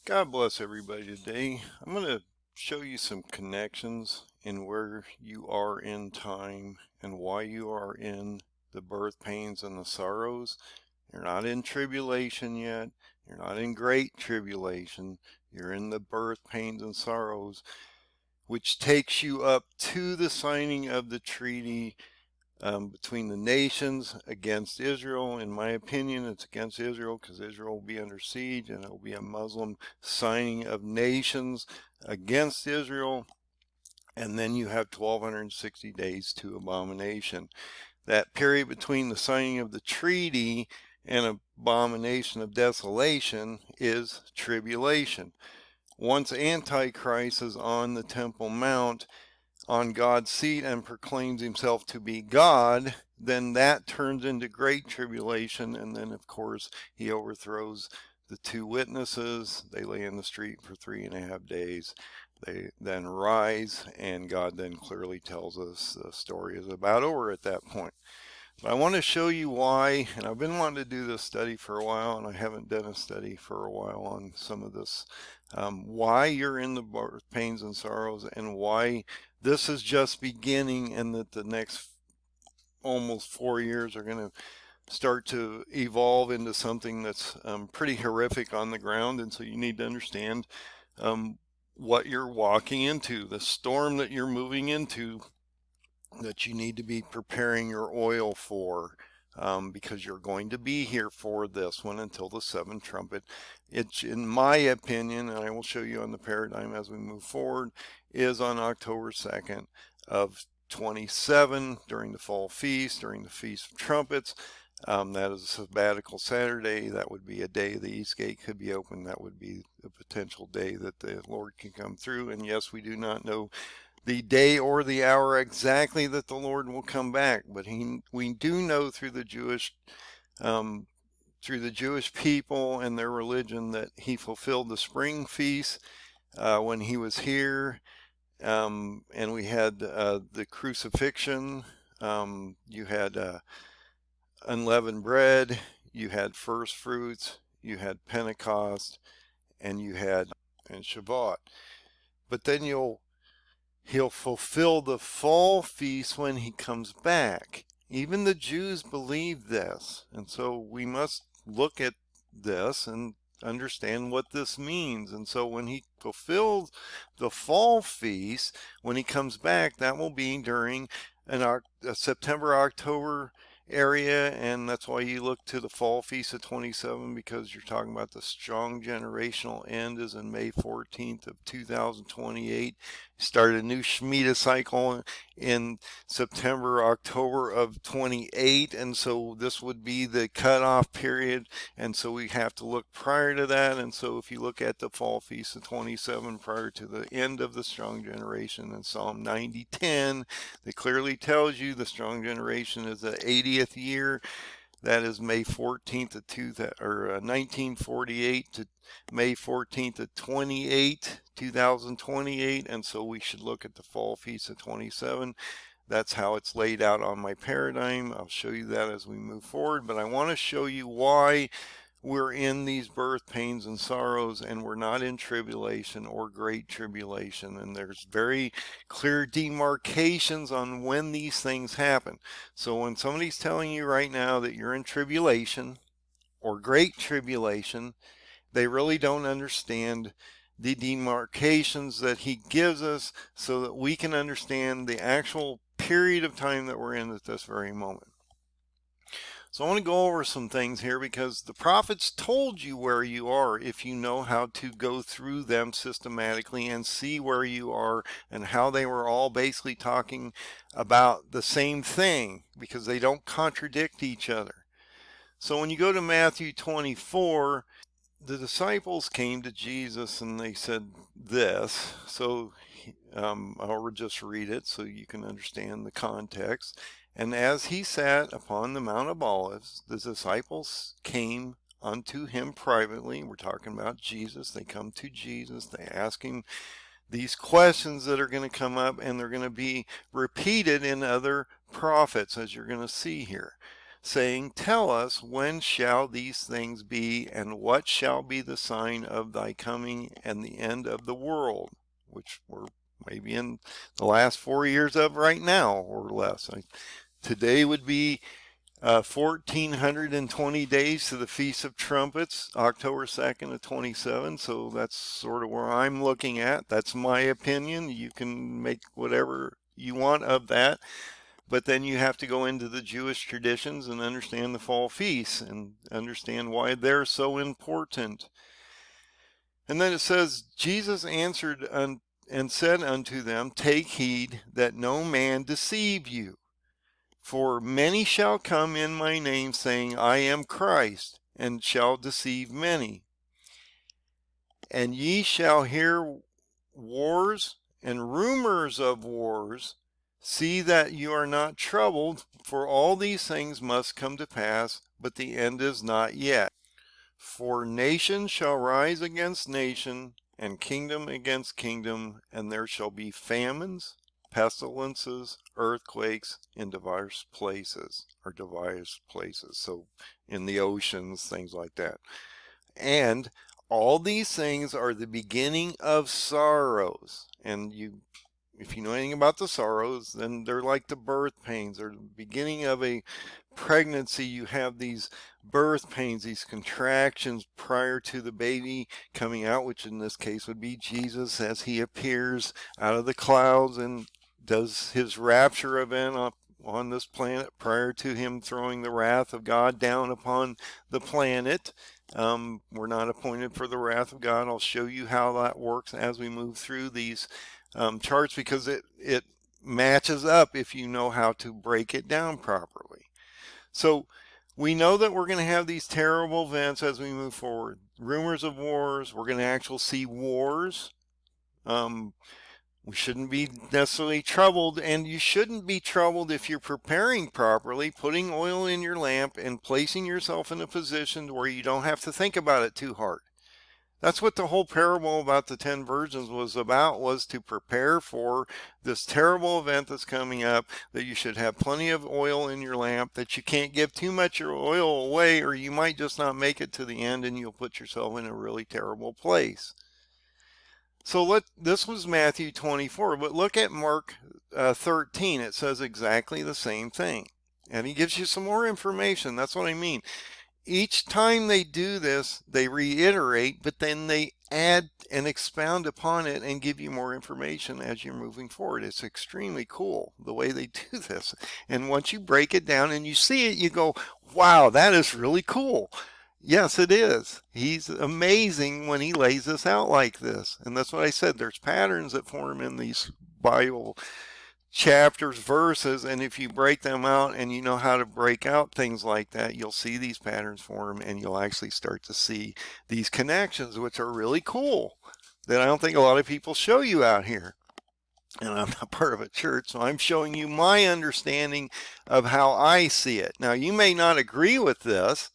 God bless everybody today. I'm going to show you some connections in where you are in time and why you are in the birth pains and the sorrows. You're not in tribulation yet. You're not in great tribulation. You're in the birth pains and sorrows, which takes you up to the signing of the treaty between the nations against Israel. In my opinion, it's against Israel because Israel will be under siege, and it will be a Muslim signing of nations against Israel. And then you have 1260 days to abomination. That period between the signing of the treaty and abomination of desolation is tribulation. Once Antichrist is on the Temple Mount, on God's seat, and proclaims himself to be God, then that turns into great tribulation. And then, of course, he overthrows the two witnesses. They lay in the street for 3.5 days. They then rise, and God then clearly tells us the story is about over at that point. But I want to show you why, and I've been wanting to do this study for a while, and I haven't done a study for a while on some of this, why you're in the birth pains and sorrows, and why this is just beginning, and that the next almost 4 years are going to start to evolve into something that's pretty horrific on the ground. And so you need to understand what you're walking into, the storm that you're moving into, that you need to be preparing your oil for, because you're going to be here for this one until the seventh trumpet. It's, in my opinion, and I will show you on the paradigm as we move forward, is on October 2nd of 27 during the fall feast, during the Feast of Trumpets. That is a sabbatical Saturday. That would be a day the East Gate could be open. That would be a potential day that the Lord can come through. And yes, we do not know the day or the hour exactly that the Lord will come back, but we do know through the Jewish people and their religion that he fulfilled the spring feast when he was here, and we had the crucifixion. You had unleavened bread, you had first fruits, you had Pentecost, and you had and Shabbat. But then he'll fulfill the fall feast when he comes back. Even the Jews believe this. And so we must look at this and understand what this means. And so when he fulfills the fall feast, when he comes back, that will be during a September, October area, and that's why you look to the fall feast of 27, because you're talking about the strong generational end is in May 14th of 2028. Start a new Shemitah cycle in September, October of 28, and so this would be the cutoff period, and so we have to look prior to that. And so if you look at the fall feast of 27 prior to the end of the strong generation in Psalm 90:10, it clearly tells you the strong generation is the 80th year. That is May 14th of 1948 to May 14th of 2028. And so we should look at the fall feast of 27. That's how it's laid out on my paradigm. I'll show you that as we move forward, but I want to show you why we're in these birth pains and sorrows, and we're not in tribulation or great tribulation. And there's very clear demarcations on when these things happen. So when somebody's telling you right now that you're in tribulation or great tribulation, they really don't understand the demarcations that he gives us so that we can understand the actual period of time that we're in at this very moment. So I want to go over some things here, because the prophets told you where you are if you know how to go through them systematically and see where you are, and how they were all basically talking about the same thing, because they don't contradict each other. So when you go to Matthew 24, the disciples came to Jesus and they said this. So I'll just read it so you can understand the context. And as he sat upon the Mount of Olives, the disciples came unto him privately. We're talking about Jesus. They come to Jesus. They ask him these questions that are going to come up, and they're going to be repeated in other prophets, as you're going to see here. saying, Tell us, when shall these things be, and what shall be the sign of thy coming and the end of the world? Which we're maybe in the last 4 years of right now or less. Today would be 1,420 days to the Feast of Trumpets, October 2nd of 27. So that's sort of where I'm looking at. That's my opinion. You can make whatever you want of that. But then you have to go into the Jewish traditions and understand the fall feasts and understand why they're so important. And then it says, Jesus answered and said unto them, Take heed that no man deceive you. For many shall come in my name, saying, I am Christ, and shall deceive many. And ye shall hear wars and rumors of wars. See that you are not troubled, for all these things must come to pass, but the end is not yet. For nation shall rise against nation, and kingdom against kingdom, and there shall be famines, pestilences, earthquakes in diverse places, so in the oceans, things like that. And all these things are the beginning of sorrows. And if you know anything about the sorrows, then they're like the birth pains. They're the beginning of a pregnancy. You have these birth pains, these contractions prior to the baby coming out, which in this case would be Jesus as he appears out of the clouds and does his rapture event on this planet prior to him throwing the wrath of God down upon the planet. We're not appointed for the wrath of God. I'll show you how that works as we move through these charts, because it matches up if you know how to break it down properly. So we know that we're going to have these terrible events as we move forward. Rumors of wars. We're going to actually see wars. We shouldn't be necessarily troubled, and you shouldn't be troubled if you're preparing properly, putting oil in your lamp and placing yourself in a position where you don't have to think about it too hard. That's what the whole parable about the 10 virgins was about, was to prepare for this terrible event that's coming up, that you should have plenty of oil in your lamp, that you can't give too much oil away, or you might just not make it to the end and you'll put yourself in a really terrible place. So this was Matthew 24, but look at Mark 13. It says exactly the same thing. And he gives you some more information. That's what I mean. Each time they do this, they reiterate, but then they add and expound upon it and give you more information as you're moving forward. It's extremely cool the way they do this. And once you break it down and you see it, you go, wow, that is really cool. Yes, it is. He's amazing when he lays this out like this. And that's what I said. There's patterns that form in these Bible chapters, verses, and if you break them out and you know how to break out things like that, you'll see these patterns form, and you'll actually start to see these connections, which are really cool, that I don't think a lot of people show you out here. And I'm not part of a church, so I'm showing you my understanding of how I see it. Now, you may not agree with this.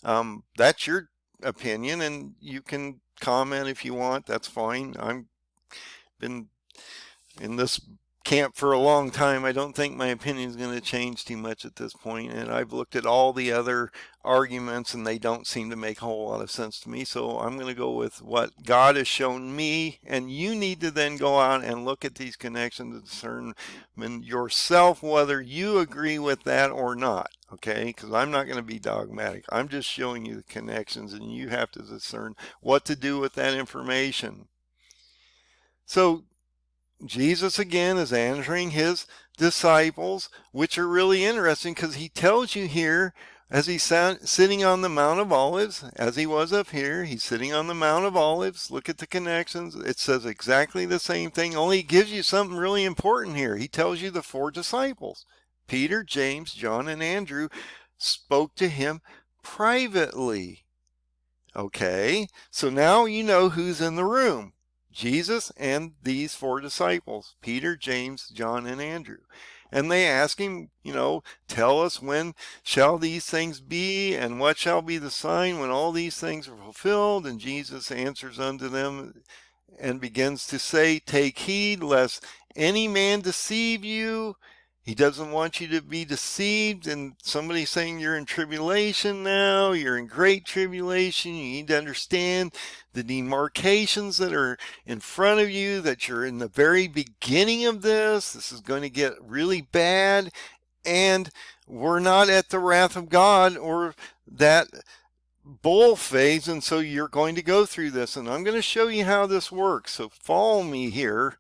That's your opinion, and you can comment if you want. That's fine. I've been in this camp for a long time. I don't think my opinion is going to change too much at this point, and I've looked at all the other arguments and they don't seem to make a whole lot of sense to me. So I'm going to go with what God has shown me, and you need to then go out and look at these connections and discern yourself whether you agree with that or not. Okay, because I'm not going to be dogmatic. I'm just showing you the connections, and you have to discern what to do with that information. So Jesus again is answering his disciples, which are really interesting, because he tells you here, as he's sitting on the Mount of Olives, as he was up here, he's sitting on the Mount of Olives. Look at the connections. It says exactly the same thing, only he gives you something really important here. He tells you the 4 disciples, Peter, James, John, and Andrew, spoke to him privately. Okay, so now you know who's in the room. Jesus and these 4 disciples, Peter, James, John, and Andrew. And they ask him, tell us, when shall these things be, and what shall be the sign when all these things are fulfilled? And Jesus answers unto them and begins to say, Take heed lest any man deceive you. He doesn't want you to be deceived and somebody saying you're in tribulation now, you're in great tribulation. You need to understand the demarcations that are in front of you, that you're in the very beginning of this. This is going to get really bad, and we're not at the wrath of God or that bowl phase, and so you're going to go through this, and I'm going to show you how this works. So follow me here.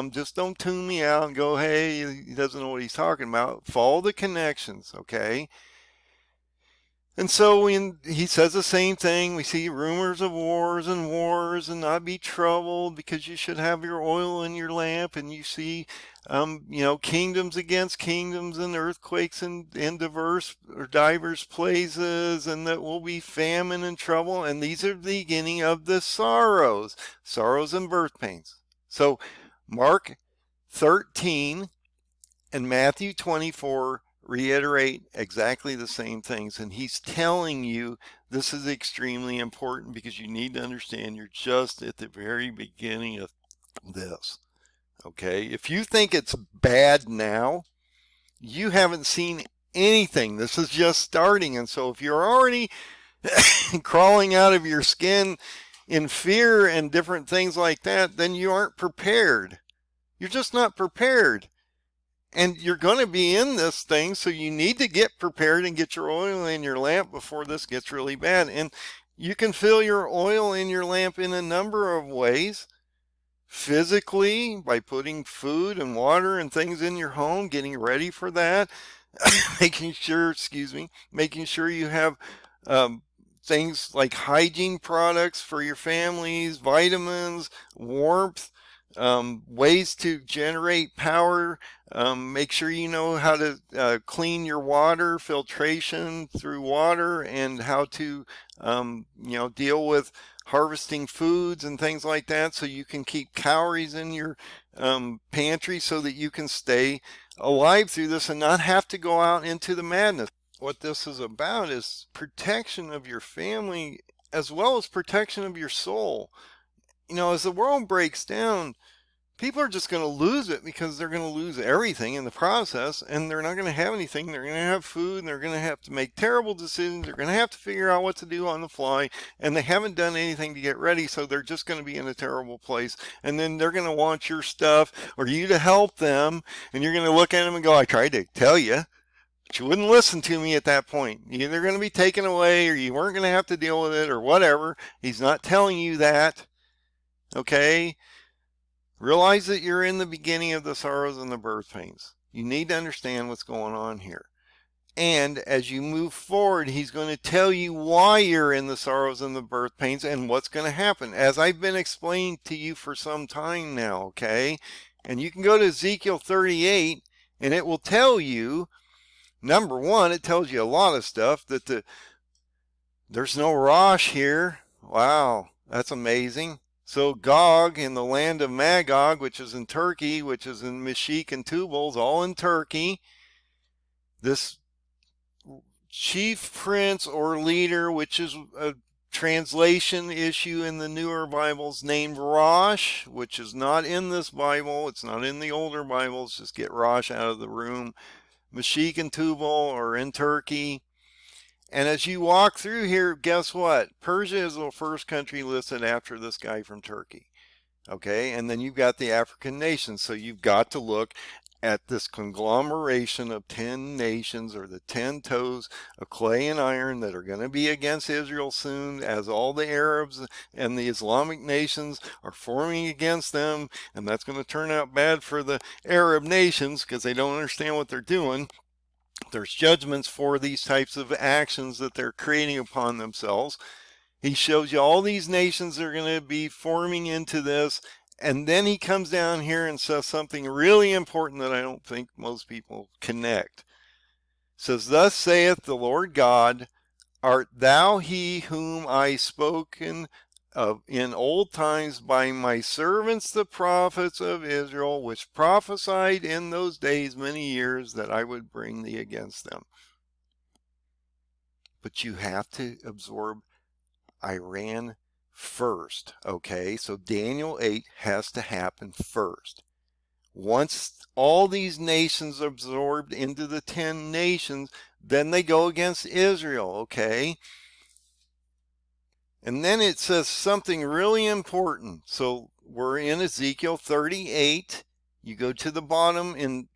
Just don't tune me out and go, hey, he doesn't know what he's talking about. Follow the connections, okay? And so when he says the same thing, we see rumors of wars and not be troubled, because you should have your oil in your lamp. And you see, kingdoms against kingdoms and earthquakes in diverse or divers places, and that will be famine and trouble. And these are the beginning of the sorrows and birth pains. So Mark 13 and Matthew 24 reiterate exactly the same things. And he's telling you this is extremely important, because you need to understand you're just at the very beginning of this. Okay? If you think it's bad now, you haven't seen anything. This is just starting. And so if you're already crawling out of your skin in fear and different things like that, then you aren't prepared. You're just not prepared. And you're going to be in this thing, so you need to get prepared and get your oil in your lamp before this gets really bad. And you can fill your oil in your lamp in a number of ways. Physically, by putting food and water and things in your home, getting ready for that. making sure you have things like hygiene products for your families, vitamins, warmth, ways to generate power. Make sure you know how to clean your water, filtration through water, and how to deal with harvesting foods and things like that, so you can keep calories in your pantry so that you can stay alive through this and not have to go out into the madness. What this is about is protection of your family as well as protection of your soul. As the world breaks down, people are just going to lose it, because they're going to lose everything in the process, and they're not going to have anything. They're going to have food, and they're going to have to make terrible decisions. They're going to have to figure out what to do on the fly, and they haven't done anything to get ready, so they're just going to be in a terrible place. And then they're going to want your stuff or you to help them, and you're going to look at them and go, I tried to tell you, but you wouldn't listen to me at that point. You're either going to be taken away, or you weren't going to have to deal with it, or whatever. He's not telling you that, okay? Realize that you're in the beginning of the sorrows and the birth pains. You need to understand what's going on here. And as you move forward, he's going to tell you why you're in the sorrows and the birth pains and what's going to happen, as I've been explaining to you for some time now, okay? And you can go to Ezekiel 38, and it will tell you, number one, it tells you a lot of stuff, that there's no Rosh here. Wow, that's amazing. So Gog in the land of Magog, which is in Turkey, which is in Meshech and Tubal, all in Turkey, this chief prince or leader, which is a translation issue in the newer Bibles, named Rosh, which is not in this Bible. It's not in the older Bibles. Just get Rosh out of the room. Meshech and Tubal are in Turkey. And as you walk through here, guess what? Persia is the first country listed after this guy from Turkey. Okay, and then you've got the African nations. So you've got to look at this conglomeration of 10 nations, or the 10 toes of clay and iron, that are going to be against Israel soon, as all the Arabs and the Islamic nations are forming against them. And that's going to turn out bad for the Arab nations, because they don't understand what they're doing. There's judgments for these types of actions that they're creating upon themselves. He shows you all these nations are going to be forming into this. And then he comes down here and says something really important that I don't think most people connect. It says, thus saith the Lord God, art thou he whom I spoken of in old times by my servants the prophets of Israel, which prophesied in those days many years that I would bring thee against them? But you have to absorb Iran first, okay? So Daniel 8 has to happen first. Once all these nations absorbed into the 10 nations, then they go against Israel, okay? And then it says something really important. So we're in Ezekiel 38. You go to the bottom in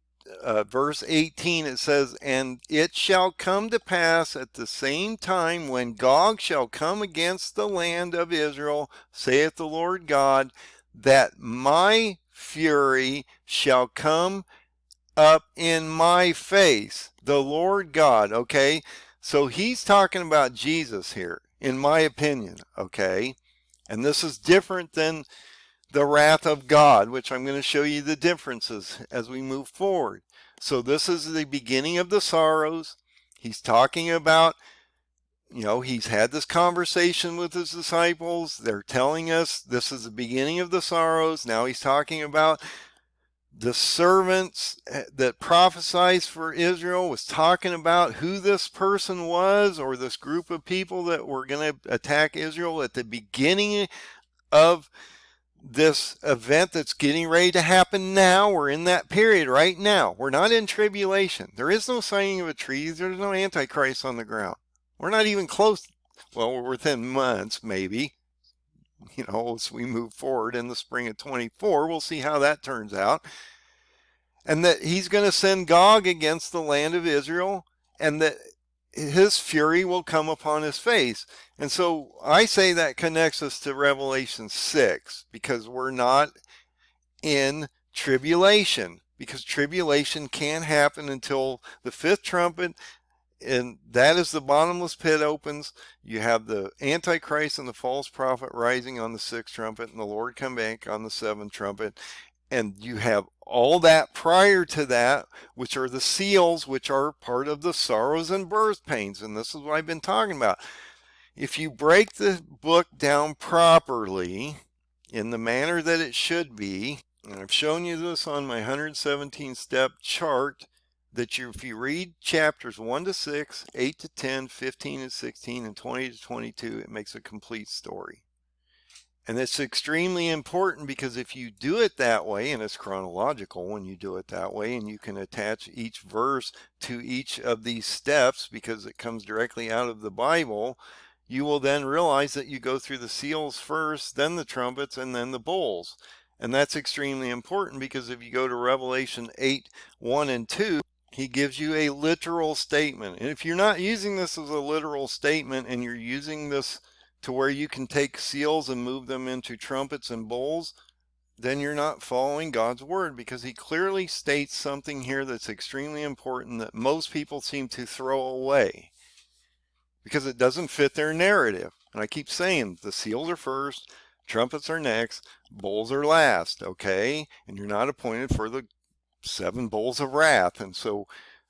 verse 18, it says, "And it shall come to pass at the same time when Gog shall come against the land of Israel, saith the Lord God, that my fury shall come up in my face." The Lord God, okay? So he's talking about Jesus here, in my opinion, okay? And this is different than the wrath of God, which I'm going to show you the differences as we move forward. So this is the beginning of the sorrows. He's talking about, he's had this conversation with his disciples. They're telling us this is the beginning of the sorrows. Now he's talking about the servants that prophesied for Israel, was talking about who this person was, or this group of people that were going to attack Israel at the beginning of this event that's getting ready to happen now. We're in that period right now. We're not in tribulation. There is no signing of a tree. There's no antichrist on the ground. We're not even close. Well, we're within months, maybe. As we move forward in the spring of 24, we'll see how that turns out. And that he's going to send Gog against the land of Israel, and that his fury will come upon his face. And so I say that connects us to Revelation 6, because we're not in tribulation, because tribulation can't happen until the fifth trumpet, and that is the bottomless pit opens. You have the Antichrist and the false prophet rising on the sixth trumpet, and the Lord come back on the seventh trumpet. And you have all that prior to that, which are the seals, which are part of the sorrows and birth pains. And this is what I've been talking about. If you break the book down properly, in the manner that it should be, and I've shown you this on my 117-step chart, that if you read chapters 1 to 6, 8 to 10, 15 to 16, and 20 to 22, it makes a complete story. And it's extremely important, because if you do it that way, and it's chronological when you do it that way, and you can attach each verse to each of these steps because it comes directly out of the Bible, you will then realize that you go through the seals first, then the trumpets, and then the bowls. And that's extremely important, because if you go to Revelation 8, 1 and 2, he gives you a literal statement. And if you're not using this as a literal statement, and you're using this to where you can take seals and move them into trumpets and bowls, then you're not following God's word, because he clearly states something here that's extremely important that most people seem to throw away because it doesn't fit their narrative. And I keep saying the seals are first, trumpets are next, bowls are last, okay? And you're not appointed for the 7 bowls of wrath, and so,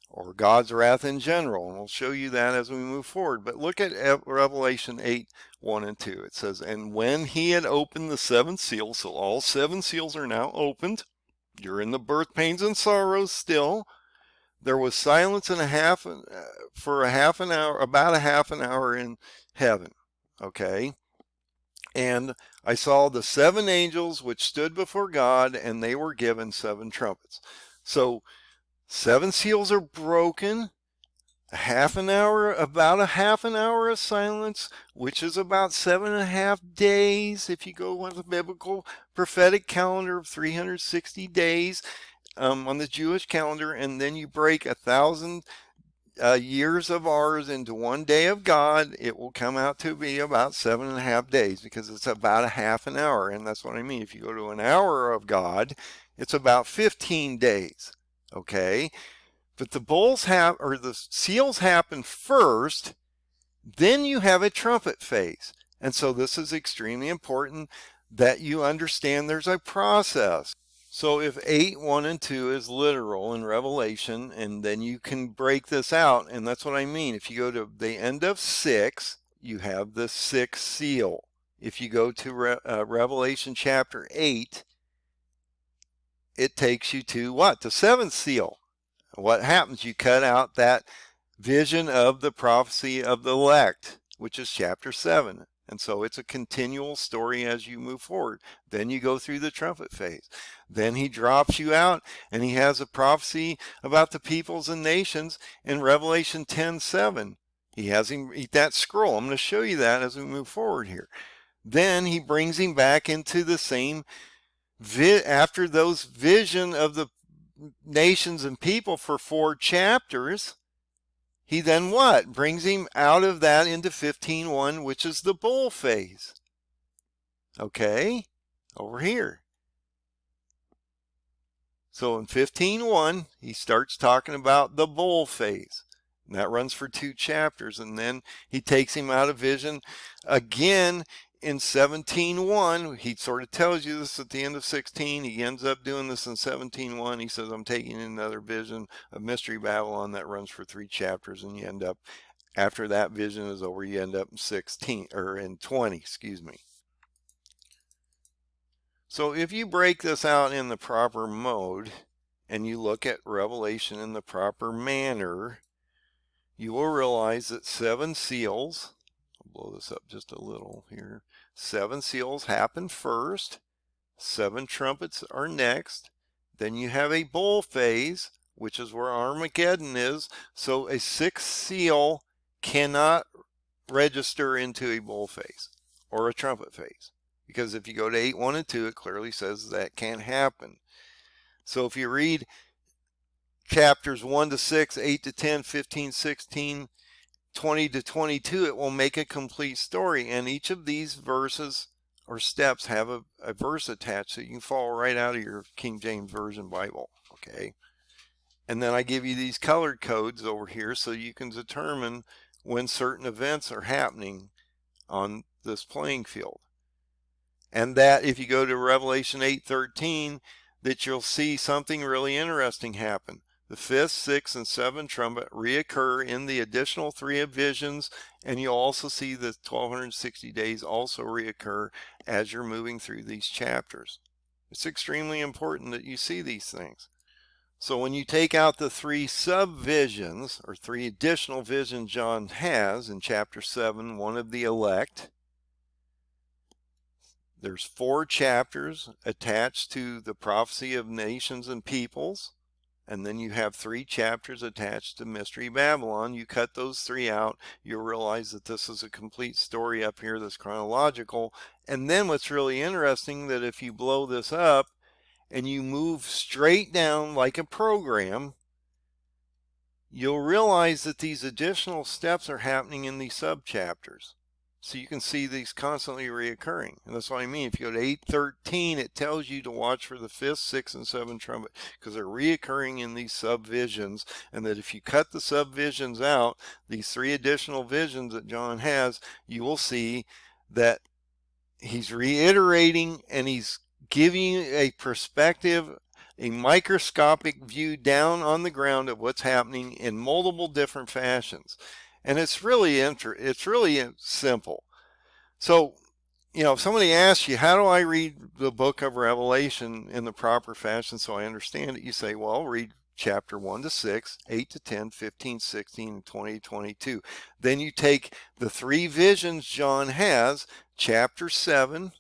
or God's wrath in general, and we'll show you that as we move forward. But look at Revelation 8, 1 and 2. It says, "And when he had opened the 7th seal," so all 7 seals are now opened. You're in the birth pains and sorrows still. "There was silence for a half an hour, about a half an hour in heaven." Okay. "And I saw the 7 angels which stood before God, and they were given 7 trumpets." So 7 seals are broken. About a half an hour of silence, which is about 7.5 days if you go with the biblical prophetic calendar of 360 days on the Jewish calendar, and then you break 1,000 years of ours into 1 day of God. It will come out to be about 7.5 days, because it's about a half an hour. And that's what I mean. If you go to an hour of God, it's about 15 days. Okay. But the seals happen first, then you have a trumpet phase. And so this is extremely important that you understand there's a process. So if 8, 1 and 2 is literal in Revelation, and then you can break this out, and that's what I mean. If you go to the end of 6, you have the 6th seal. If you go to Revelation chapter 8, it takes you to what? The 7th seal. What happens? You cut out that vision of the prophecy of the elect, which is chapter 7. And so it's a continual story as you move forward. Then you go through the trumpet phase. Then he drops you out and he has a prophecy about the peoples and nations in Revelation 10:7. He has him eat that scroll. I'm going to show you that as we move forward here. Then he brings him back into the same, after those vision of the nations and people for 4 chapters. He then what? Brings him out of that into 15:1, which is the bull phase. Okay, over here. So in 15:1, he starts talking about the bull phase. And that runs for 2 chapters. And then he takes him out of vision again in 17:1. He sort of tells you this at the end of 16. He ends up doing this in 17:1. He says, I'm taking another vision of Mystery Babylon that runs for 3 chapters. And you end up, after that vision is over, you end up in 16 or in 20, excuse me. So if you break this out in the proper mode and you look at Revelation in the proper manner, you will realize that 7 seals, I'll blow this up just a little here, 7 seals happen first, 7 trumpets are next, then you have a bowl phase, which is where Armageddon is. So a 6th seal cannot register into a bowl phase or a trumpet phase. Because if you go to 8:1 and 2, it clearly says that can't happen. So if you read chapters 1 to 6, 8 to 10, 15, 16, 20 to 22, it will make a complete story. And each of these verses or steps have a verse attached, so you can follow right out of your King James Version Bible. Okay. And then I give you these colored codes over here so you can determine when certain events are happening on this playing field. And that if you go to Revelation 8:13, that you'll see something really interesting happen. The 5th, 6th, and 7th trumpet reoccur in the additional 3 of visions, and you'll also see the 1260 days also reoccur as you're moving through these chapters. It's extremely important that you see these things. So when you take out the 3 sub-visions, or 3 additional visions John has in chapter 7, one of the elect, there's 4 chapters attached to the prophecy of nations and peoples, and then you have 3 chapters attached to Mystery Babylon. You cut those 3 out, you'll realize that this is a complete story up here that's chronological. And then what's really interesting, that if you blow this up and you move straight down like a program, you'll realize that these additional steps are happening in these sub-chapters. So you can see these constantly reoccurring. And that's what I mean. If you go to 8:13, it tells you to watch for the 5th, 6th, and 7th trumpet, because they're reoccurring in these sub-visions. And that if you cut the sub-visions out, these 3 additional visions that John has, you will see that he's reiterating and he's giving you a perspective, a microscopic view down on the ground of what's happening in multiple different fashions. And it's really simple. So, if somebody asks you, how do I read the book of Revelation in the proper fashion so I understand it? You say, well, read chapter 1 to 6, 8 to 10, 15, 16, and 20 to 22. Then you take the 3 visions John has, chapter 7,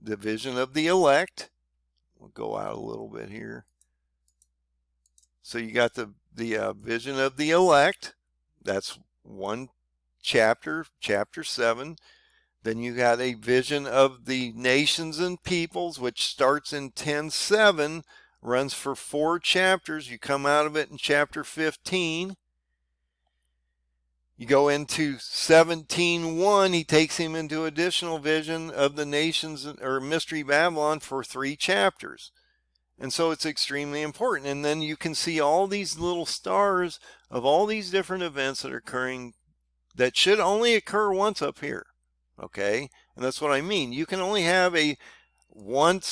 the vision of the elect. We'll go out a little bit here. So you got the vision of the elect. That's 1 chapter, chapter 7. Then you got a vision of the nations and peoples, which starts in 10:7, runs for 4 chapters. You come out of it in chapter 15. You go into 17:1, he takes him into additional vision of the nations, or Mystery Babylon, for 3 chapters. And so it's extremely important. And then you can see all these little stars of all these different events that are occurring that should only occur once up here. Okay? And that's what I mean. You can only have a 1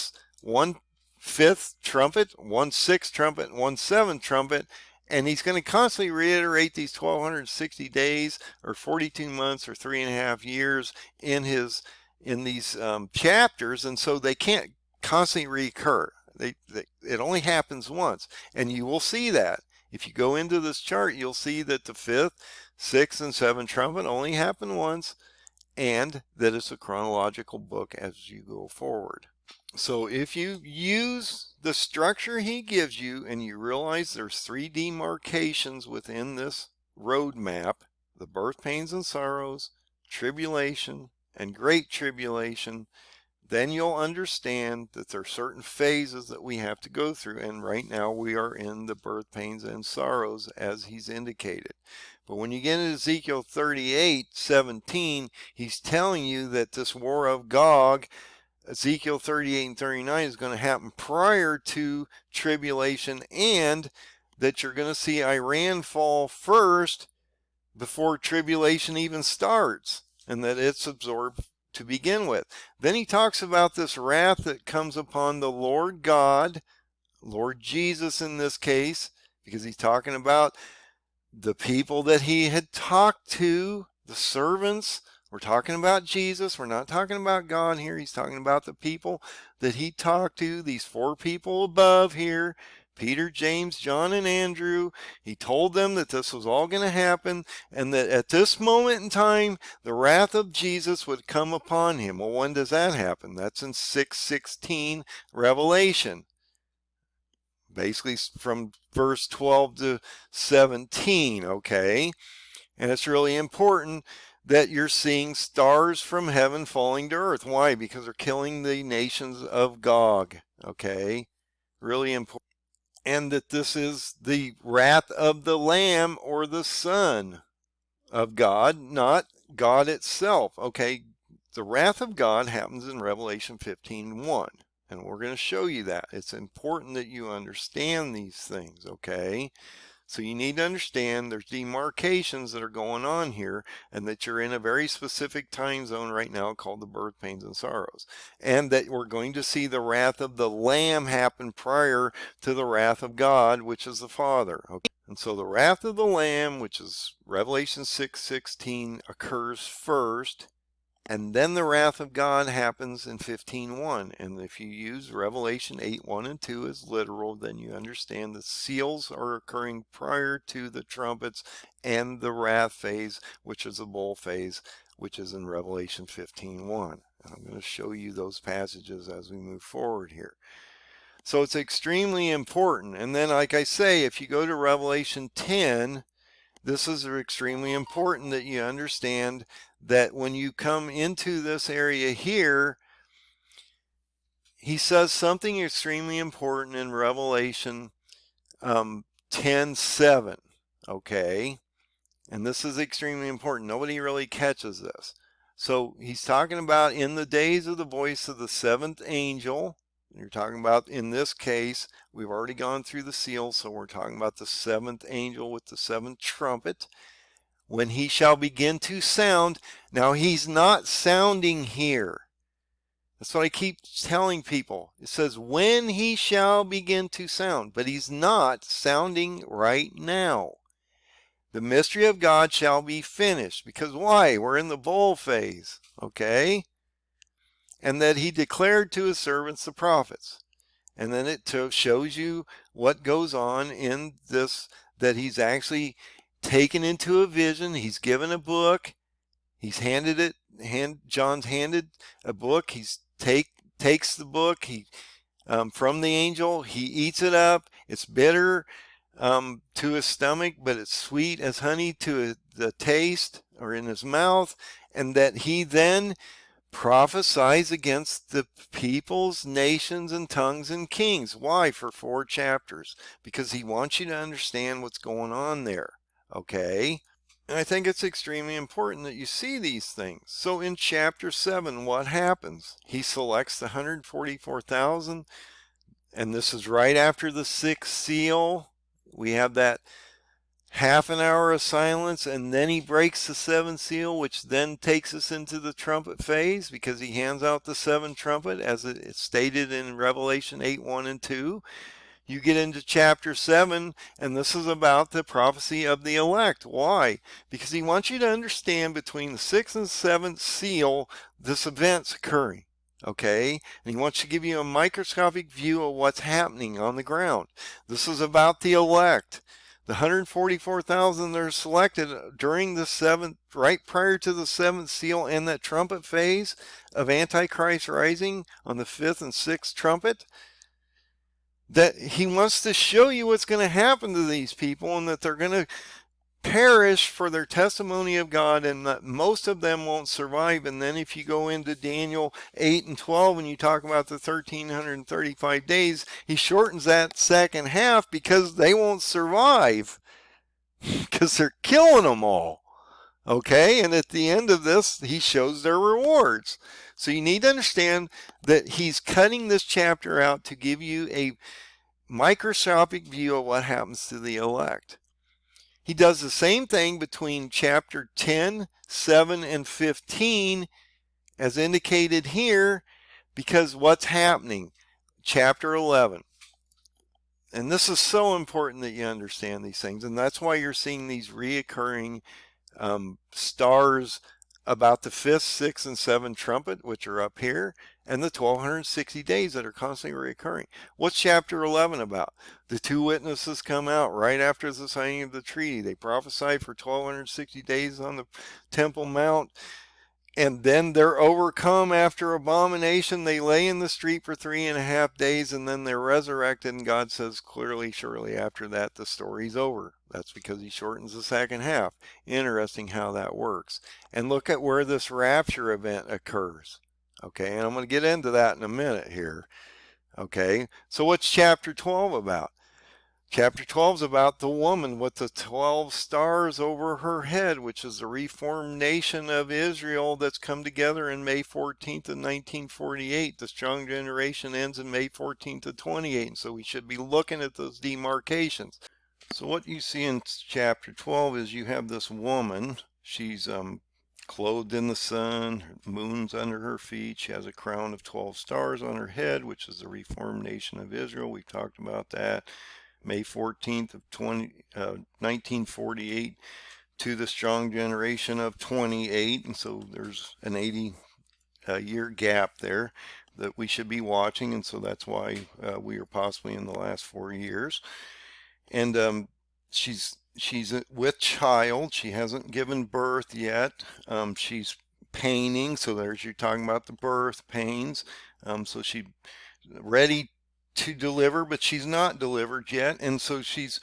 5th trumpet, 1 6th trumpet, 1 7th trumpet, and he's going to constantly reiterate these 1260 days or 42 months or 3.5 years in these chapters, and so they can't constantly recur. It only happens once, and you will see that. If you go into this chart, you'll see that the 5th, 6th, and 7th trumpet only happen once, and that it's a chronological book as you go forward. So if you use the structure he gives you and you realize there's 3 demarcations within this roadmap, the birth pains and sorrows, tribulation, and great tribulation, then you'll understand that there are certain phases that we have to go through. And right now we are in the birth pains and sorrows as he's indicated. But when you get into Ezekiel 38:17, he's telling you that this war of Gog, Ezekiel 38 and 39, is going to happen prior to tribulation, and that you're going to see Iran fall first before tribulation even starts, and that it's absorbed to begin with. Then he talks about this wrath that comes upon the Lord God, Lord Jesus in this case, because he's talking about the people that he had talked to, the servants. We're talking about Jesus. We're not talking about God here. He's talking about the people that he talked to, these 4 people above here, Peter, James, John, and Andrew. He told them that this was all going to happen, and that at this moment in time, the wrath of Jesus would come upon him. Well, when does that happen? That's in 6:16 Revelation. Basically from verse 12 to 17, okay? And it's really important that you're seeing stars from heaven falling to earth. Why? Because they're killing the nations of Gog, okay? Really important. And that this is the wrath of the Lamb, or the Son of God, not God itself, okay? The wrath of God happens in Revelation 15:1. And we're going to show you that. It's important that you understand these things, okay? So you need to understand there's demarcations that are going on here, and that you're in a very specific time zone right now called the birth pains and sorrows. And that we're going to see the wrath of the Lamb happen prior to the wrath of God, which is the Father. Okay? And so the wrath of the Lamb, which is Revelation 6:16, occurs first. And then the wrath of God happens in 15:1. And if you use Revelation 8:1 and 2 as literal, then you understand the seals are occurring prior to the trumpets and the wrath phase, which is the bowl phase, which is in Revelation 15:1. And I'm going to show you those passages as we move forward here. So it's extremely important. And then, like I say, if you go to Revelation 10, this is extremely important that you understand that when you come into this area here, he says something extremely important in Revelation 10:7, okay? And this is extremely important. Nobody really catches this. So he's talking about in the days of the voice of the 7th angel. You're talking about, in this case, we've already gone through the seals, so we're talking about the 7th angel with the 7th trumpet. When he shall begin to sound. Now he's not sounding here. That's what I keep telling people. It says when he shall begin to sound, but he's not sounding right now. The mystery of God shall be finished. Because why? We're in the bowl phase, okay? And that he declared to his servants the prophets. And then it shows you what goes on in this, that he's actually taken into a vision. He's given a book. He's handed it. John's handed a book. He's takes the book. He from the angel. He eats it up. It's bitter to his stomach, but it's sweet as honey to the taste, or in his mouth. And that he then prophesies against the peoples, nations, and tongues and kings. Why? For 4 chapters. Because he wants you to understand what's going on there. Okay? And I think it's extremely important that you see these things. So in chapter 7, what happens? He selects the 144,000, and this is right after the 6th seal. We have that half an hour of silence, and then he breaks the 7th seal, which then takes us into the trumpet phase, because he hands out the 7th trumpet as it's stated in Revelation 8:1 and 2. You get into chapter 7, and this is about the prophecy of the elect. Why? Because he wants you to understand between the 6th and 7th seal, this event's occurring. Okay? And he wants to give you a microscopic view of what's happening on the ground. This is about the elect. The 144,000 that are selected during the seventh, right prior to the seventh seal and that trumpet phase of Antichrist rising on the fifth and sixth trumpet, that he wants to show you what's going to happen to these people and that they're going to perish for their testimony of God, and that most of them won't survive. And then if you go into Daniel 8 and 12 and you talk about the 1335 days, he shortens that second half because they won't survive because they're killing them all. Okay, and at the end of this, he shows their rewards. So you need to understand that he's cutting this chapter out to give you a microscopic view of what happens to the elect. He does the same thing between chapter 10, 7, and 15 as indicated here, because what's happening? Chapter 11. And this is so important that you understand these things, and that's why you're seeing these reoccurring stars about the 5th, 6th, and 7th trumpet, which are up here, and the 1260 days that are constantly reoccurring. What's chapter 11 about? The two witnesses come out right after the signing of the treaty. They prophesy for 1260 days on the Temple Mount, and then they're overcome after abomination. They lay in the street for 3.5 days, and then they're resurrected, and God says clearly, shortly after that, the story's over. That's because he shortens the second half. Interesting how that works. And look at where this rapture event occurs. Okay, and I'm going to get into that in a minute here. Okay, so what's chapter 12 about? Chapter 12 is about the woman with the 12 stars over her head, which is the reformed nation of Israel that's come together in May 14th of 1948. The strong generation ends in May 14th of 28, and so we should be looking at those demarcations. So what you see in chapter 12 is you have this woman. She's clothed in the sun, moon's under her feet. She has a crown of 12 stars on her head, which is the reformed nation of Israel. We've talked about that. May 14th of 1948 to the strong generation of 28, and so there's an 80-year gap there that we should be watching, and so that's why we are possibly in the last 4 years. And she's with child. She hasn't given birth yet. She's paining, so there's you're talking about the birth pains. So she's ready to deliver, but she's not delivered yet, and so she's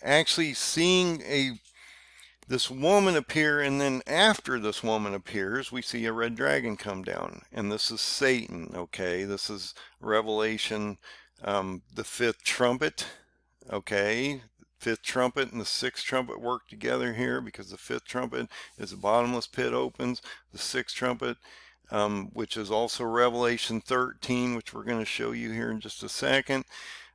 actually seeing this woman appear, and then after this woman appears, we see a red dragon come down, and this is Satan. Okay, this is Revelation, the 5th trumpet. Okay, 5th trumpet and the 6th trumpet work together here, because the 5th trumpet is the bottomless pit opens. The 6th trumpet, which is also Revelation 13, which we're going to show you here in just a second,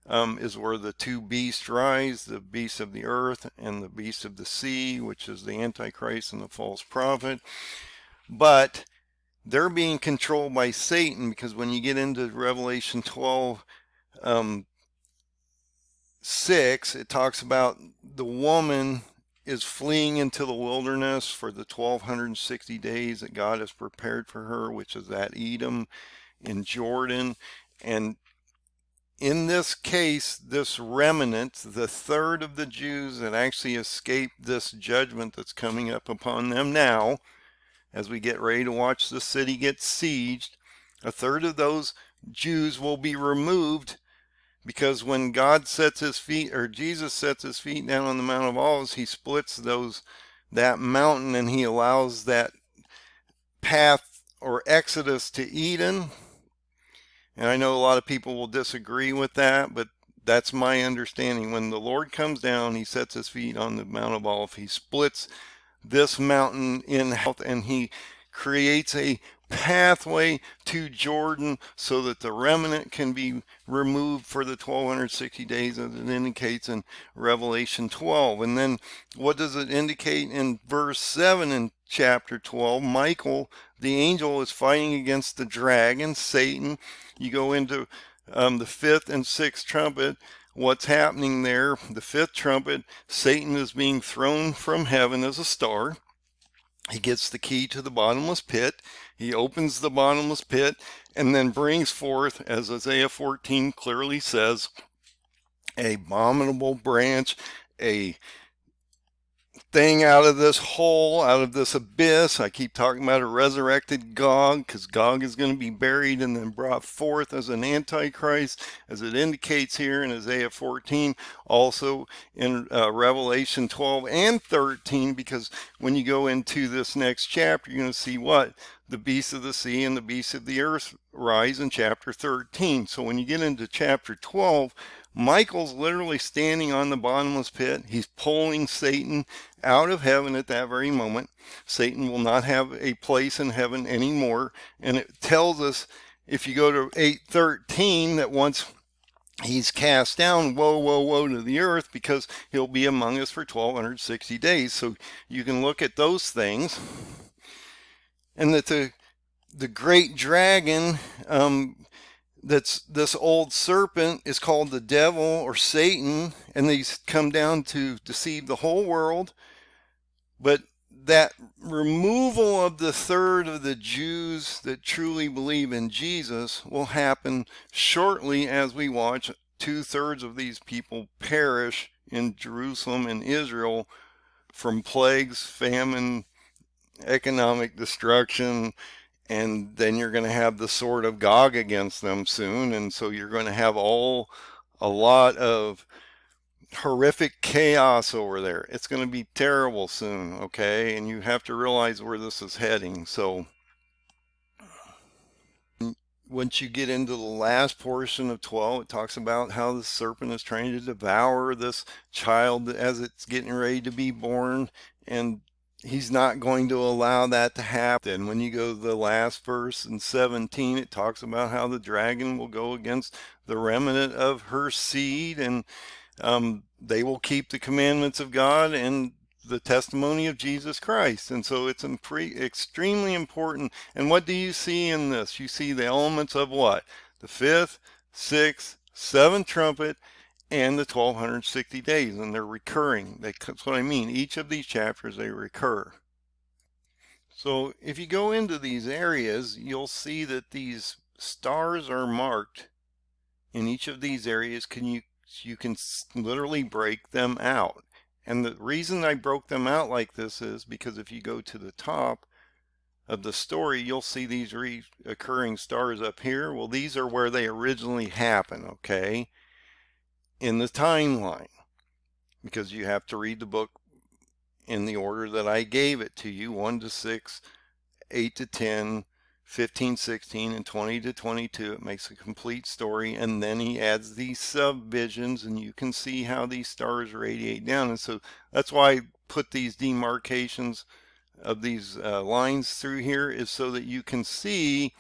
is where the two beasts rise, the beast of the earth and the beast of the sea, which is the Antichrist and the false prophet. But they're being controlled by Satan, because when you get into Revelation 12, 6, it talks about the woman is fleeing into the wilderness for the 1260 days that God has prepared for her, which is at Edom in Jordan. And in this case, this remnant, the third of the Jews that actually escaped this judgment that's coming up upon them now, as we get ready to watch the city get sieged, a third of those Jews will be removed, because when God sets his feet, or Jesus sets his feet down on the Mount of Olives, he splits that mountain, and he allows that path or exodus to Eden. And I know a lot of people will disagree with that, but that's my understanding. When the Lord comes down, he sets his feet on the Mount of Olives, he splits this mountain in half, and he creates a pathway to Jordan so that the remnant can be removed for the 1260 days, as it indicates in Revelation 12. And then what does it indicate in verse 7 in chapter 12? Michael, the angel, is fighting against the dragon, Satan. You go into the 5th and 6th trumpet. What's happening there? The 5th trumpet, Satan is being thrown from heaven as a star. He gets the key to the bottomless pit. He opens the bottomless pit and then brings forth, as Isaiah 14 clearly says, an abominable branch, a thing out of this hole, out of this abyss. I keep talking about a resurrected Gog, because Gog is going to be buried and then brought forth as an antichrist, as it indicates here in Isaiah 14, also in Revelation 12 and 13, because when you go into this next chapter, you're going to see what? The beasts of the sea and the beasts of the earth rise in chapter 13. So when you get into chapter 12, Michael's literally standing on the bottomless pit. He's pulling Satan out of heaven at that very moment. Satan will not have a place in heaven anymore. And it tells us, if you go to 8:13, that once he's cast down, woe, woe, woe to the earth, because he'll be among us for 1260 days. So you can look at those things. And that the great dragon, that's this old serpent, is called the devil or Satan, and he's come down to deceive the whole world. But that removal of the third of the Jews that truly believe in Jesus will happen shortly, as we watch 2/3 of these people perish in Jerusalem and Israel from plagues, famine, economic destruction. And then you're going to have the sword of Gog against them soon. And so you're going to have a lot of horrific chaos over there. It's going to be terrible soon, okay? And you have to realize where this is heading. So once you get into the last portion of 12, it talks about how the serpent is trying to devour this child as it's getting ready to be born. And he's not going to allow that to happen. When you go to the last verse in 17, it talks about how the dragon will go against the remnant of her seed, and they will keep the commandments of God and the testimony of Jesus Christ. And so it's extremely important. And what do you see in this? You see the elements of what? The fifth, sixth, seventh trumpet, and the 1260 days, and they're recurring. That's what I mean. Each of these chapters, they recur. So if you go into these areas, you'll see that these stars are marked in each of these areas. You can literally break them out. And the reason I broke them out like this is because if you go to the top of the story, you'll see these recurring stars up here. Well, these are where they originally happen, okay? In the timeline, because you have to read the book in the order that I gave it to you: 1 to 6, 8 to 10, 15, 16, and 20 to 22. It makes a complete story, and then he adds these subvisions, and you can see how these stars radiate down. And so that's why I put these demarcations of these lines through here, is so that you can see,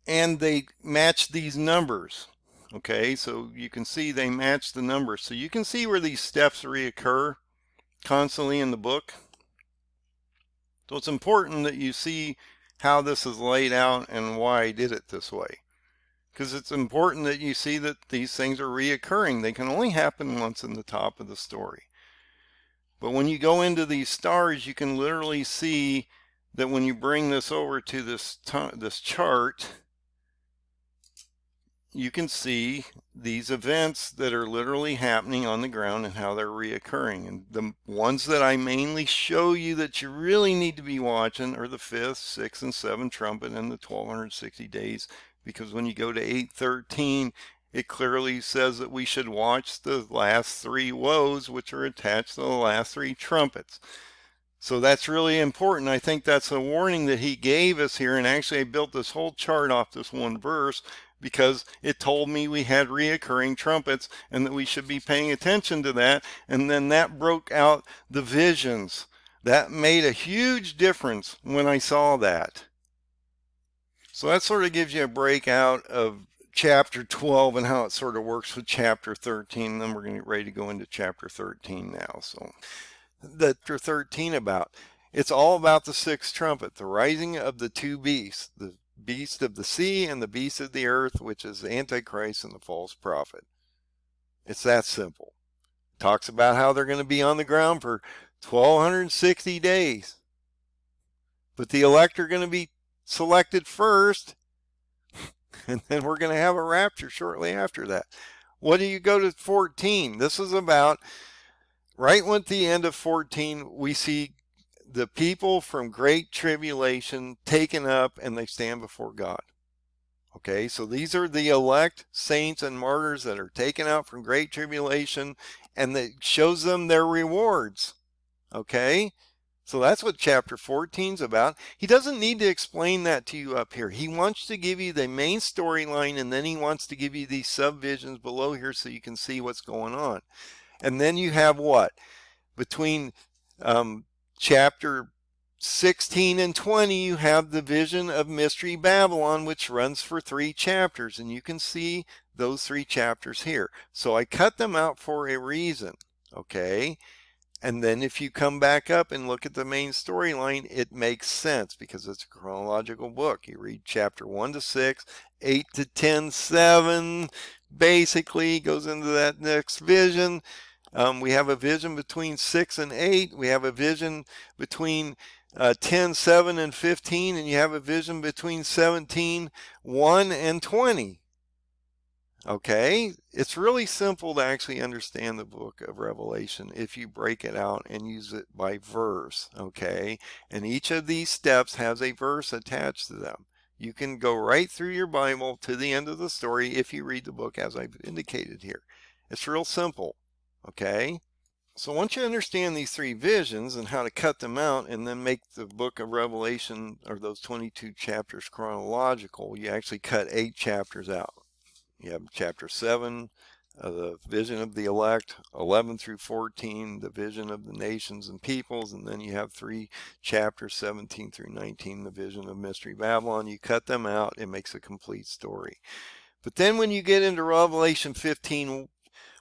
and they match these numbers. Okay, so you can see they match the numbers. So you can see where these steps reoccur constantly in the book. So it's important that you see how this is laid out and why I did it this way. Because it's important that you see that these things are reoccurring. They can only happen once in the top of the story. But when you go into these stars, you can literally see that when you bring this over to this chart, you can see these events that are literally happening on the ground and how they're reoccurring. And the ones that I mainly show you that you really need to be watching are the 5th, 6th, and 7th trumpet and the 1260 days. Because when you go to 8:13, it clearly says that we should watch the last 3 woes, which are attached to the last 3 trumpets. So that's really important. I think that's a warning that he gave us here. And actually, I built this whole chart off this one verse, because it told me we had reoccurring trumpets and that we should be paying attention to that. And then that broke out the visions. That made a huge difference when I saw that. So that sort of gives you a breakout of chapter 12 and how it sort of works with chapter 13. And then we're going to get ready to go into chapter 13 now. So chapter 13 it's all about the 6th trumpet, the rising of the 2 beasts, the beast of the sea and the beast of the earth, which is the Antichrist and the false prophet. It's that simple. It talks about how they're going to be on the ground for 1260 days. But the elect are going to be selected first, and then we're going to have a rapture shortly after that. What do you go to 14? This is about right at the end of 14, we see the people from Great Tribulation taken up and they stand before God. Okay, so these are the elect saints and martyrs that are taken out from Great Tribulation, and that shows them their rewards. Okay, so that's what chapter 14 is about. He doesn't need to explain that to you up here. He wants to give you the main storyline, and then he wants to give you these subvisions below here so you can see what's going on. And then you have what? Between chapter 16 and 20, you have the vision of Mystery Babylon, which runs for 3 chapters, and you can see those 3 chapters here. So I cut them out for a reason, okay? And then if you come back up and look at the main storyline, it makes sense because it's a chronological book. You read chapter 1 to 6, 8 to 10, 7, basically goes into that next vision. We have a vision between 6 and 8. We have a vision between 10, 7, and 15. And you have a vision between 17, 1, and 20. Okay? It's really simple to actually understand the book of Revelation if you break it out and use it by verse. Okay? And each of these steps has a verse attached to them. You can go right through your Bible to the end of the story if you read the book as I've indicated here. It's real simple. Okay, so once you understand these 3 visions and how to cut them out and then make the book of Revelation or those 22 chapters chronological, you actually cut 8 chapters out. You have chapter 7, the vision of the elect, 11 through 14, the vision of the nations and peoples, and then you have 3 chapters, 17 through 19, the vision of Mystery Babylon. You cut them out, it makes a complete story. But then when you get into Revelation 15,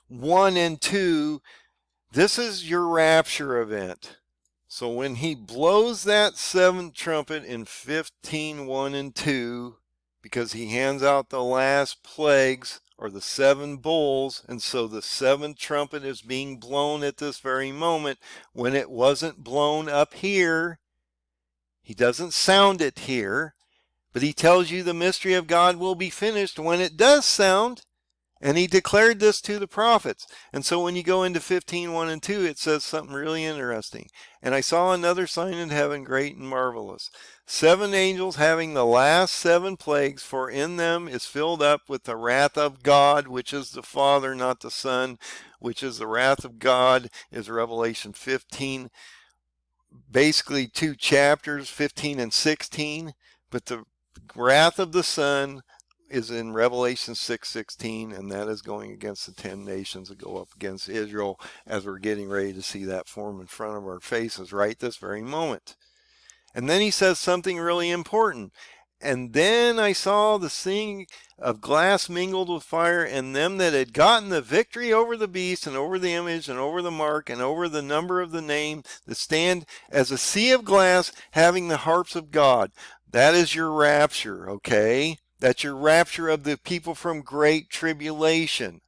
1 and 2, this is your rapture event. So when he blows that 7th trumpet in 15, 1 and 2, because he hands out the last plagues or the 7 bowls, and so the 7th trumpet is being blown at this very moment when it wasn't blown up here. He doesn't sound it here, but he tells you the mystery of God will be finished when it does sound. And he declared this to the prophets. And so when you go into 15, 1 and 2, it says something really interesting. And I saw another sign in heaven, great and marvelous. 7 angels having the last 7 plagues, for in them is filled up with the wrath of God, which is the Father, not the Son, which is the wrath of God, is Revelation 15. Basically 2 chapters, 15 and 16. But the wrath of the Son is in Revelation 6:16, and that is going against the 10 nations that go up against Israel, as we're getting ready to see that form in front of our faces right this very moment. And then he says something really important. And then I saw the sea of glass mingled with fire, and them that had gotten the victory over the beast and over the image and over the mark and over the number of the name, that stand as a sea of glass having the harps of God. That is your rapture, okay? That's your rapture of the people from Great Tribulation.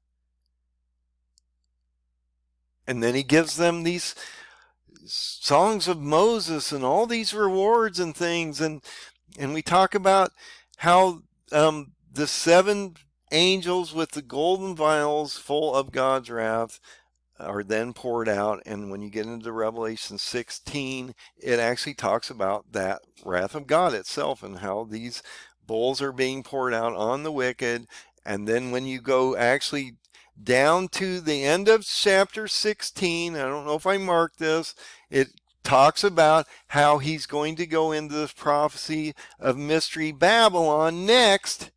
And then he gives them these songs of Moses and all these rewards and things. And we talk about how the 7 angels with the golden vials full of God's wrath are then poured out. And when you get into Revelation 16, it actually talks about that wrath of God itself and how these bowls are being poured out on the wicked. And then when you go actually down to the end of chapter 16, I don't know if I marked this, it talks about how he's going to go into this prophecy of Mystery Babylon next.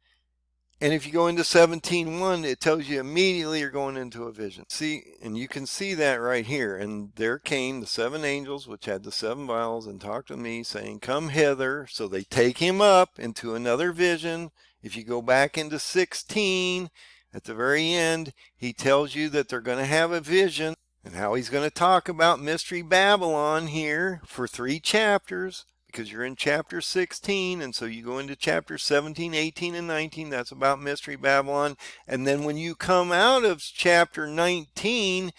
And if you go into 17:1, it tells you immediately you're going into a vision. See, and you can see that right here. And there came the 7 angels, which had the 7 vials, and talked to me, saying, come hither. So they take him up into another vision. If you go back into 16, at the very end, he tells you that they're going to have a vision and how he's going to talk about Mystery Babylon here for 3 chapters. Because you're in chapter 16, and so you go into chapter 17, 18, and 19. That's about Mystery Babylon. And then when you come out of chapter 19,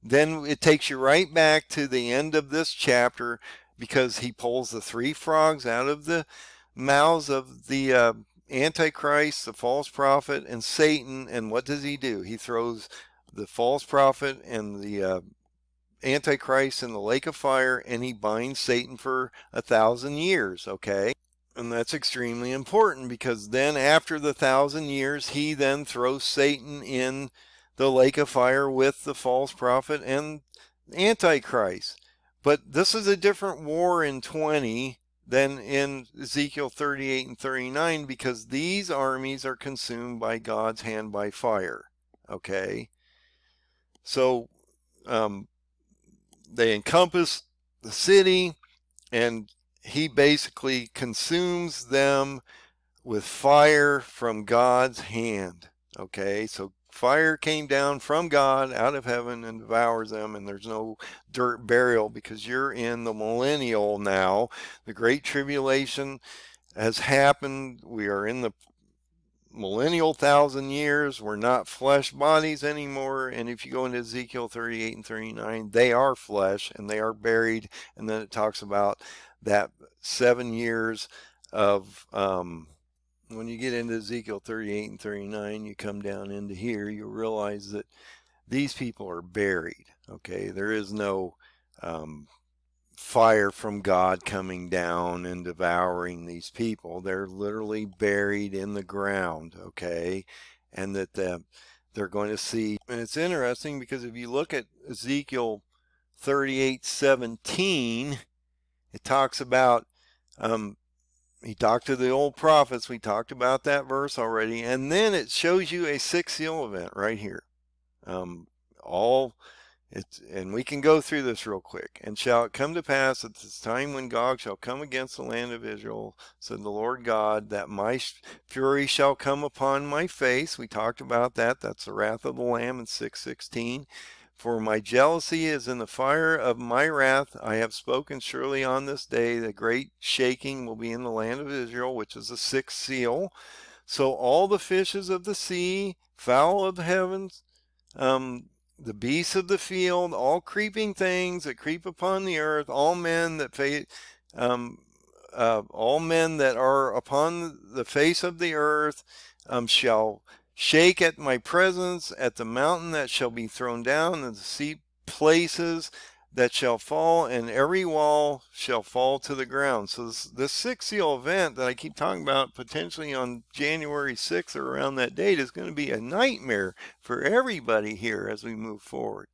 then it takes you right back to the end of this chapter, because he pulls the 3 frogs out of the mouths of the Antichrist, the false prophet, and Satan. And what does he do? He throws the false prophet and the Antichrist in the lake of fire, and he binds Satan for 1,000 years, okay? And that's extremely important, because then after the 1,000 years, he then throws Satan in the lake of fire with the false prophet and Antichrist. But this is a different war in 20 than in Ezekiel 38 and 39, because these armies are consumed by God's hand by fire, okay? So they encompass the city, and he basically consumes them with fire from God's hand. Okay, so fire came down from God out of heaven and devours them, and there's no dirt burial, because you're in the millennial now. The Great Tribulation has happened. We are in the millennial 1,000 years. We're not flesh bodies anymore. And if you go into Ezekiel 38 and 39, they are flesh and they are buried. And then it talks about that 7 years of when you get into Ezekiel 38 and 39, you come down into here, you realize that these people are buried. Okay, there is no fire from God coming down and devouring these people. They're literally buried in the ground, okay? And that they're going to see. And it's interesting, because if you look at Ezekiel 38:17, it talks about, he talked to the old prophets. We talked about that verse already. And then it shows you a 6th seal event right here. And we can go through this real quick. And shall it come to pass at this time when Gog shall come against the land of Israel, said the Lord God, that my fury shall come upon my face. We talked about that. That's the wrath of the Lamb in 6:16. For my jealousy is in the fire of my wrath. I have spoken surely on this day. The great shaking will be in the land of Israel, which is the 6th seal. So all the fishes of the sea, fowl of the heavens, the beasts of the field, all creeping things that creep upon the earth, all men that are upon the face of the earth, shall shake at my presence, at the mountain that shall be thrown down, and the steep places that shall fall, and every wall shall fall to the ground. So this 6th seal event that I keep talking about, potentially on January 6th or around that date, is going to be a nightmare for everybody here as we move forward.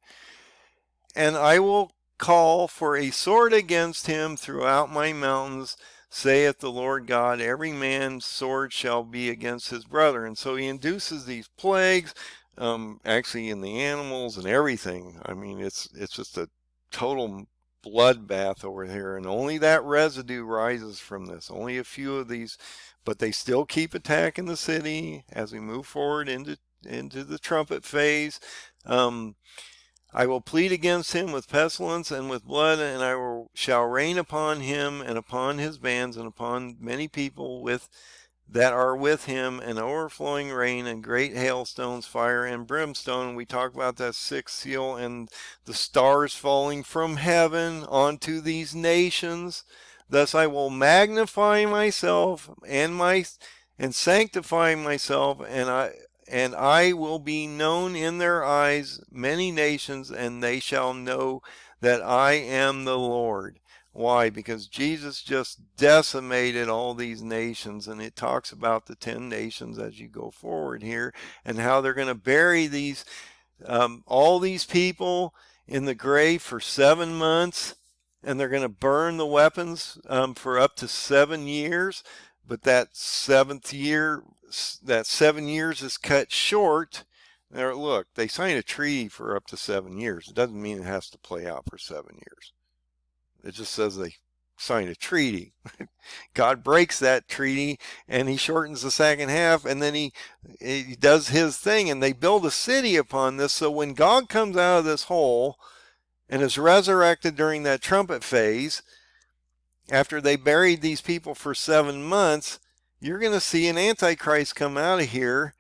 And I will call for a sword against him throughout my mountains, saith the Lord God. Every man's sword shall be against his brother. And so he induces these plagues, actually in the animals and everything. I mean, it's just a total bloodbath over here, and only that residue rises from this. Only a few of these, but they still keep attacking the city as we move forward into the trumpet phase. I will plead against him with pestilence and with blood, and shall rain upon him and upon his bands and upon many people that are with him, an overflowing rain and great hailstones, fire and brimstone. We talk about that 6th seal and the stars falling from heaven onto these nations. Thus I will magnify myself and sanctify myself, and I will be known in their eyes, many nations, and they shall know that I am the Lord. Why? Because Jesus just decimated all these nations, and it talks about the 10 nations as you go forward here, and how they're going to bury these all these people in the grave for 7 months, and they're going to burn the weapons for up to 7 years. But that 7th year, that 7 years is cut short. Now, look, they sign a treaty for up to 7 years. It doesn't mean it has to play out for 7 years. It just says they sign a treaty. God breaks that treaty, and he shortens the second half, and then he does his thing, and they build a city upon this. So when God comes out of this hole and is resurrected during that trumpet phase, after they buried these people for 7 months, you're going to see an Antichrist come out of here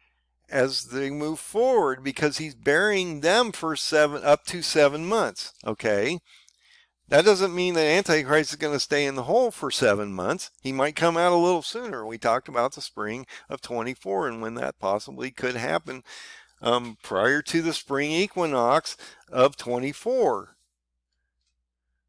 as they move forward, because he's burying them for up to 7 months. Okay, That doesn't mean that Antichrist is going to stay in the hole for 7 months. He might come out a little sooner. We talked about the spring of 24 and when that possibly could happen prior to the spring equinox of 24.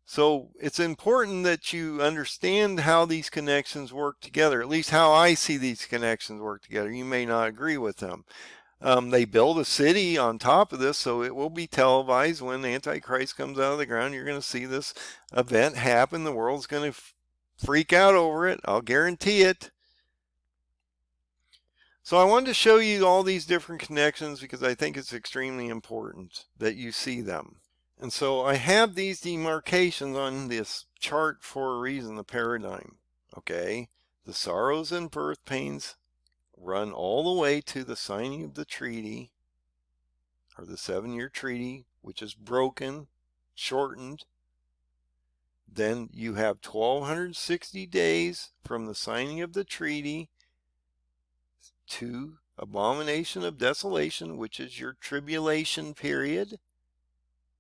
So it's important that you understand how these connections work together, at least how I see these connections work together. You may not agree with them. They build a city on top of this, so it will be televised when Antichrist comes out of the ground. You're going to see this event happen. The world's going to freak out over it. I'll guarantee it. So I wanted to show you all these different connections because I think it's extremely important that you see them. And so I have these demarcations on this chart for a reason, the paradigm. Okay, the sorrows and birth pains run all the way to the signing of the treaty, or the 7-year treaty, which is broken, shortened. Then you have 1260 days from the signing of the treaty to abomination of desolation, which is your tribulation period.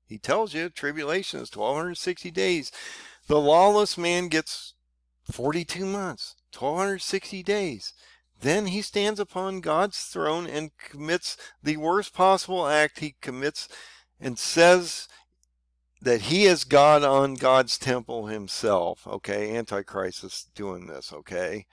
He tells you tribulation is 1260 days. The lawless man gets 42 months, 1260 days. Then he stands upon God's throne and commits the worst possible act. He commits and says that he is God on God's temple himself. Okay, Antichrist is doing this, okay?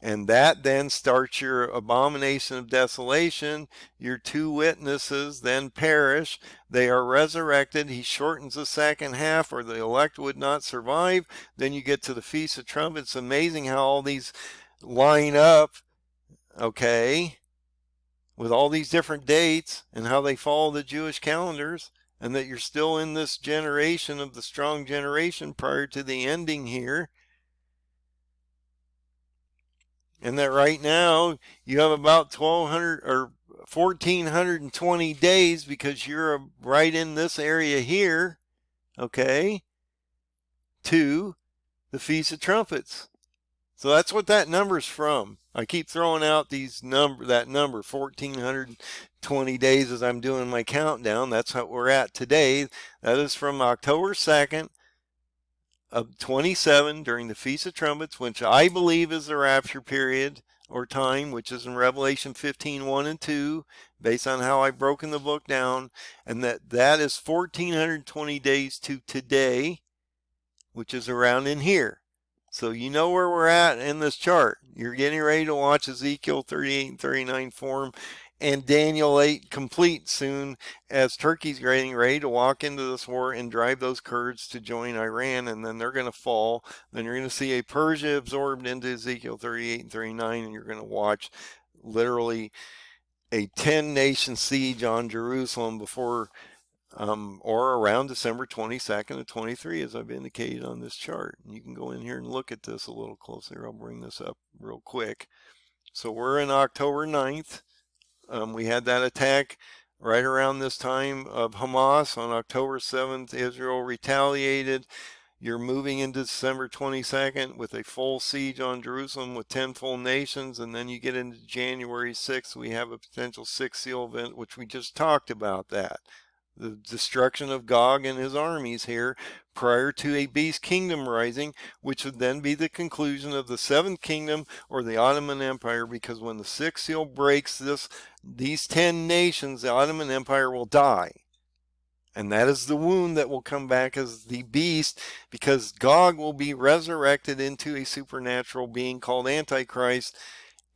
And that then starts your abomination of desolation. Your 2 witnesses then perish. They are resurrected. He shortens the second half, or the elect would not survive. Then you get to the Feast of Trumpets. It's amazing how all these line up, okay, with all these different dates and how they follow the Jewish calendars, and that you're still in this generation of the strong generation prior to the ending here. And that right now you have about 1200 or 1420 days because you're right in this area here, okay, to the Feast of Trumpets. So that's what that number's from. I keep throwing out that number 1420 days as I'm doing my countdown. That's what we're at today. That is from October 2nd of 27 during the Feast of Trumpets, which I believe is the rapture period or time, which is in Revelation 15, 1 and 2, based on how I've broken the book down, and that is 1420 days to today, which is around in here. So you know where we're at in this chart. You're getting ready to watch Ezekiel 38 and 39 form and Daniel 8 complete soon, as Turkey's getting ready to walk into this war and drive those Kurds to join Iran, and then they're going to fall. Then you're going to see a Persia absorbed into Ezekiel 38 and 39, and you're going to watch literally a 10-nation siege on Jerusalem before or around December 22nd of 23, as I've indicated on this chart. And you can go in here and look at this a little closer. I'll bring this up real quick. So we're in October 9th. We had that attack right around this time of Hamas. On October 7th, Israel retaliated. You're moving into December 22nd with a full siege on Jerusalem with 10 full nations. And then you get into January 6th. We have a potential 6th seal event, which we just talked about that. The destruction of Gog and his armies here prior to a beast kingdom rising, which would then be the conclusion of the 7th kingdom or the Ottoman Empire, because when the 6th seal breaks these 10 nations, the Ottoman Empire will die. And that is the wound that will come back as the beast, because Gog will be resurrected into a supernatural being called Antichrist.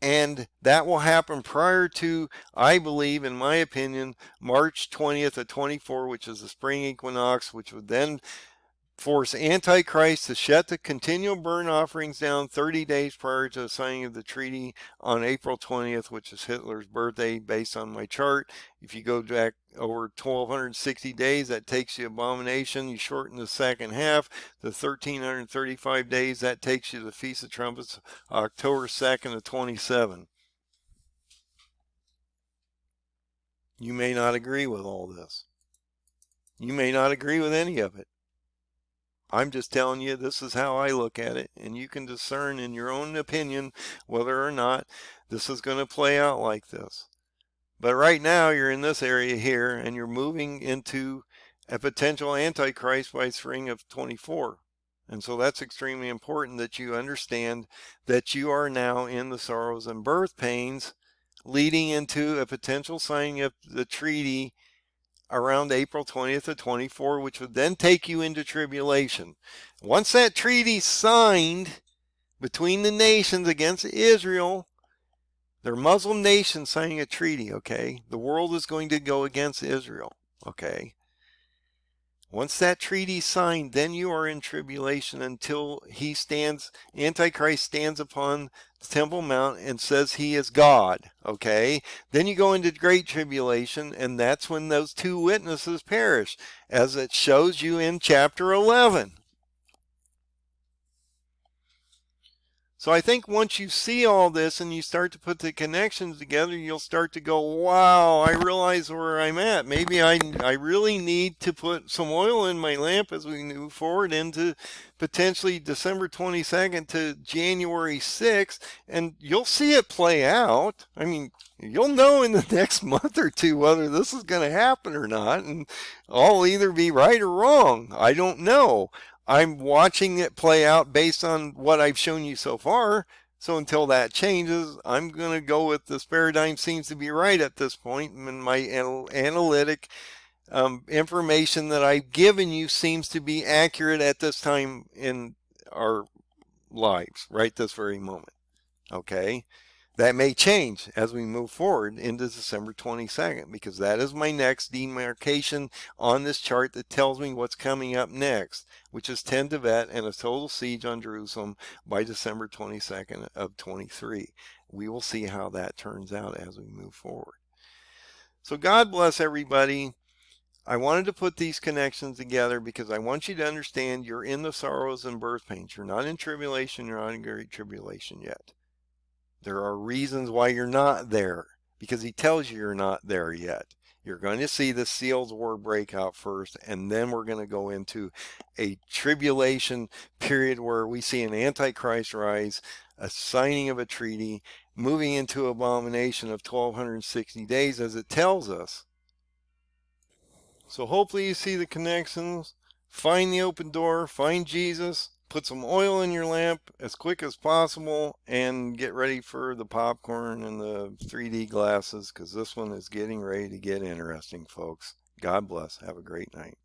And that will happen prior to, I believe, in my opinion, March 20th of 24, which is the spring equinox, which would then force Antichrist to shut the continual burnt offerings down 30 days prior to the signing of the treaty on April 20th, which is Hitler's birthday based on my chart. If you go back over 1260 days, that takes you abomination. You shorten the second half to 1335 days. That takes you to the Feast of Trumpets, October 2nd of 27. You may not agree with all this. You may not agree with any of it. I'm just telling you, this is how I look at it, and you can discern in your own opinion whether or not this is going to play out like this. But right now, you're in this area here, and you're moving into a potential antichrist by spring of 24. And so that's extremely important that you understand that you are now in the sorrows and birth pains, leading into a potential signing of the treaty around April 20th of 24, which would then take you into tribulation. Once that treaty's signed between the nations against Israel, they're Muslim nations signing a treaty, okay? The world is going to go against Israel, okay? Once that treaty's signed, then you are in tribulation until Antichrist stands upon the Temple Mount and says he is God, okay? Then you go into Great Tribulation, and that's when those two witnesses perish, as it shows you in chapter 11. So I think once you see all this and you start to put the connections together, you'll start to go, wow, I realize where I'm at. Maybe I really need to put some oil in my lamp as we move forward into potentially December 22nd to January 6th, and you'll see it play out. I mean, you'll know in the next month or two whether this is going to happen or not, and I'll either be right or wrong. I don't know. I'm watching it play out based on what I've shown you so far. So until that changes, I'm going to go with this paradigm seems to be right at this point. And my analytic information that I've given you seems to be accurate at this time in our lives, right this very moment. Okay. That may change as we move forward into December 22nd, because that is my next demarcation on this chart that tells me what's coming up next, which is 10 Tibet and a total siege on Jerusalem by December 22nd of 23. We will see how that turns out as we move forward. So God bless everybody. I wanted to put these connections together because I want you to understand you're in the sorrows and birth pains. You're not in tribulation. You're not in great tribulation yet. There are reasons why you're not there, because he tells you you're not there yet. You're going to see the seals war break out first, and then we're going to go into a tribulation period where we see an antichrist rise, a signing of a treaty, moving into abomination of 1260 days as it tells us. So hopefully you see the connections. Find the open door, find Jesus, put some oil in your lamp as quick as possible, and get ready for the popcorn and the 3D glasses, because this one is getting ready to get interesting, folks. God bless. Have a great night.